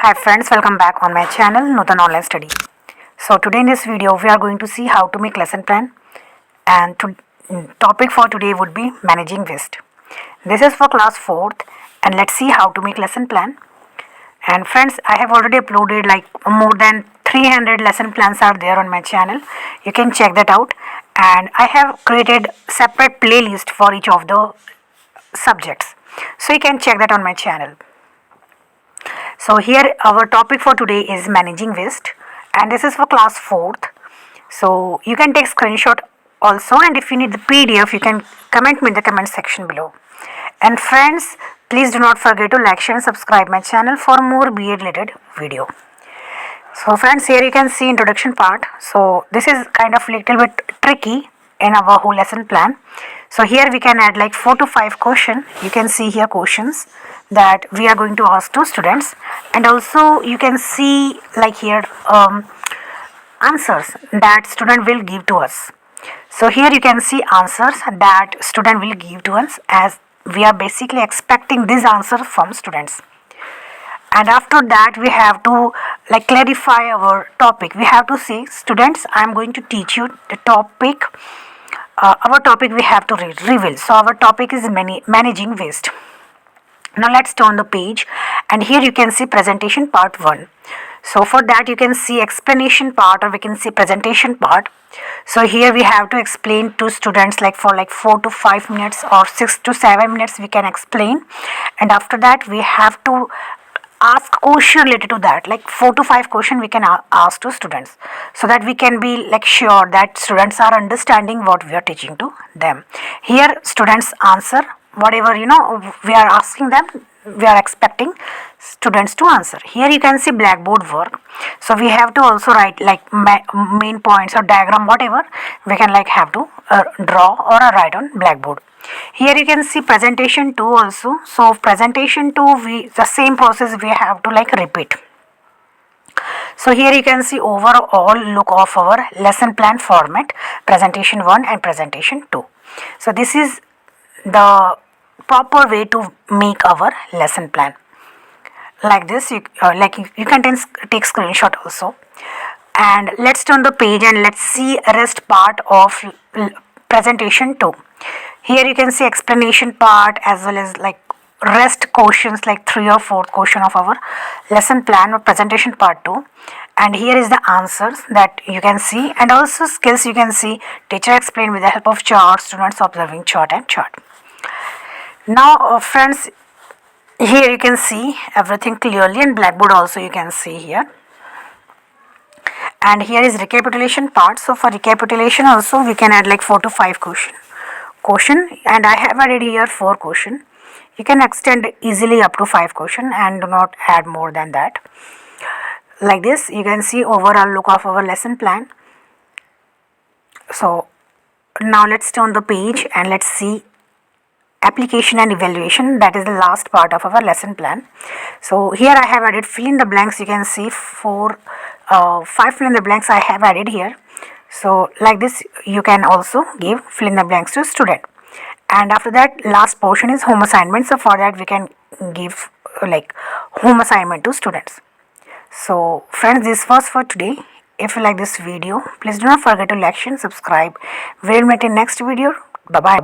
Hi friends, welcome back on my channel Nutan Online Study. So today in this video we are going to see how to make lesson plan, and topic for today would be managing waste. This is for class 4th and let's see how to make lesson plan. And friends, I have already uploaded like more than 300 lesson plans are there on my channel. You can check that out, and I have created separate playlist for each of the subjects. So you can check that on my channel. So here our topic for today is managing waste, and this is for class 4th. So you can take screenshot also, and if you need the PDF you can comment me in the comment section below. And friends, please do not forget to like, share and subscribe my channel for more B.ed related video. So friends, here you can see introduction part. So this is kind of little bit tricky in our whole lesson plan. So here we can add like 4 to 5 questions. You can see here questions that we are going to ask to students, and also you can see like here answers that student will give to us. So here you can see answers that student will give to us, as we are basically expecting this answer from students. And after that we have to like clarify our topic. We have to say, students, I am going to teach you the topic. Our topic we have to reveal. So our topic is managing waste. Now let's turn the page, and here you can see presentation part 1. So for that you can see explanation part, or we can see presentation part. So here we have to explain to students like for like 4 to 5 minutes or 6 to 7 minutes we can explain, and after that we have to ask question related to that, like 4 to 5 question we can ask to students, so that we can be like sure that students are understanding what we are teaching to them. Here students answer whatever we are asking them. We are expecting students to answer. Here you can see blackboard work. So we have to also write like main points or diagram, whatever we can like have to draw or write on blackboard. Here you can see presentation 2 also. So presentation 2, the same process we have to like repeat. So here you can see overall look of our lesson plan format, presentation 1 and presentation 2. So this is the proper way to make our lesson plan. Like this, you can take screenshot also. And let's turn the page and let's see rest part of presentation 2. Here you can see explanation part as well as like rest questions, like 3 or 4 question of our lesson plan or presentation part 2. And here is the answers that you can see, and also skills you can see teacher explained with the help of chart, students observing chart and chart. Now friends, here you can see everything clearly, and blackboard also you can see here. And here is recapitulation part. So for recapitulation also we can add like 4 to 5 question, and I have added here 4 question. You can extend easily up to 5 question and do not add more than that. Like this you can see overall look of our lesson plan. So now let's turn the page and let's see application and evaluation. That is the last part of our lesson plan. So here I have added fill in the blanks. You can see 5 fill in the blanks I have added here. So like this you can also give fill in the blanks to student. And after that last portion is home assignment. So for that we can give like home assignment to students. So friends, this was for today. If you like this video, please do not forget to like and subscribe. We will meet in next video. Bye bye.